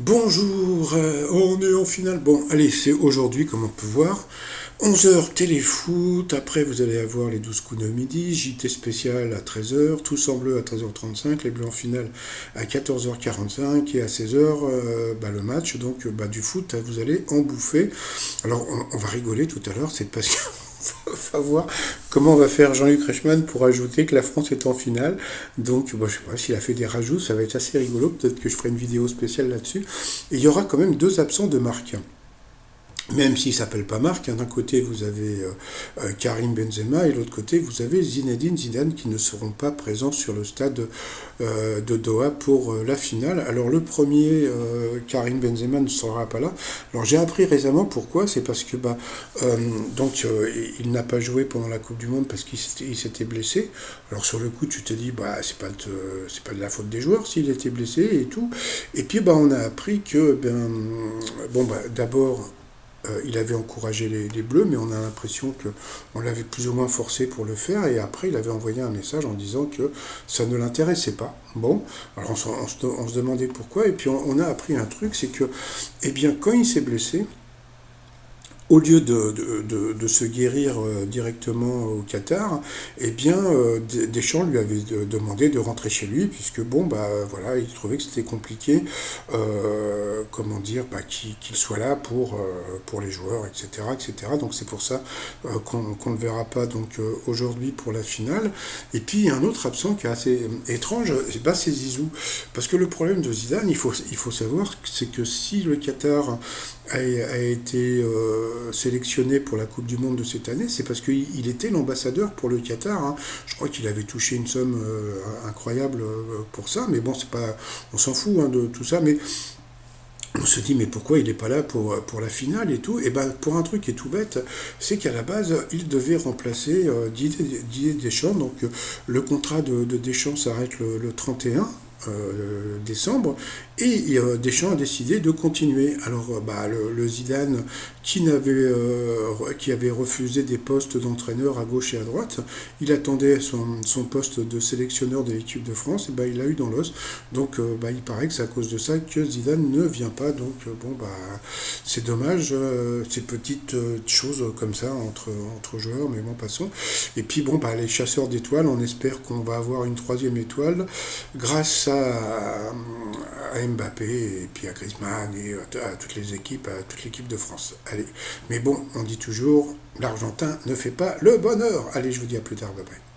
Bonjour, on est en finale. Bon, allez, c'est aujourd'hui, comme on peut voir. 11 heures téléfoot, après vous allez avoir les 12 coups de midi, JT spécial à 13 heures, tous en bleu à 13h35, les bleus en finale à 14h45 et à 16 heures le match donc du foot, vous allez en bouffer. Alors on va rigoler tout à l'heure, c'est parce que va voir comment on va faire Jean-Luc Reichmann pour ajouter que la France est en finale. Donc, bon, je sais pas s'il a fait des rajouts, ça va être assez rigolo. Peut-être que je ferai une vidéo spéciale là-dessus. Et il y aura quand même deux absents de marque. Même s'il ne s'appelle pas Marc, hein, d'un côté vous avez Karim Benzema et de l'autre côté vous avez Zinedine Zidane qui ne seront pas présents sur le stade de Doha pour la finale. Alors le premier, Karim Benzema, ne sera pas là. Alors j'ai appris récemment pourquoi, c'est parce que il n'a pas joué pendant la Coupe du Monde parce qu'il s'était blessé. Alors sur le coup tu te dis c'est pas de la faute des joueurs s'il était blessé et tout. Et puis on a appris que d'abord il avait encouragé les Bleus, mais on a l'impression qu'on l'avait plus ou moins forcé pour le faire, et après il avait envoyé un message en disant que ça ne l'intéressait pas. Bon, alors on se demandait pourquoi, et puis on a appris un truc, c'est que, eh bien, quand il s'est blessé, au lieu de se guérir directement au Qatar, eh bien, Deschamps lui avait demandé de rentrer chez lui, puisque voilà, il trouvait que c'était compliqué, comment dire, qu'il soit là pour les joueurs, etc., etc. Donc c'est pour ça qu'on ne le verra pas donc aujourd'hui pour la finale. Et puis il y a un autre absent qui est assez étrange, c'est Zizou, parce que le problème de Zidane, il faut savoir, c'est que si le Qatar a été sélectionné pour la Coupe du Monde de cette année, c'est parce qu'il était l'ambassadeur pour le Qatar, hein. Je crois qu'il avait touché une somme incroyable pour ça, mais bon, c'est pas, on s'en fout, hein, de tout ça, mais on se dit mais pourquoi il n'est pas là pour la finale et tout. Et ben pour un truc qui est tout bête, c'est qu'à la base il devait remplacer Didier Deschamps. Donc le contrat de Deschamps s'arrête le 31 décembre, et Deschamps a décidé de continuer. Alors le Zidane qui avait refusé des postes d'entraîneur à gauche et à droite, il attendait son poste de sélectionneur de l'équipe de France, et il l'a eu dans l'os. Donc il paraît que c'est à cause de ça que Zidane ne vient pas. Donc c'est dommage, ces petites choses comme ça entre joueurs, mais bon, passons. Et puis les chasseurs d'étoiles, on espère qu'on va avoir une troisième étoile grâce à Mbappé et puis à Griezmann et à toutes les équipes, à toute l'équipe de France. Allez, mais bon, on dit toujours, l'Argentin ne fait pas le bonheur. Allez, je vous dis à plus tard, bye bye.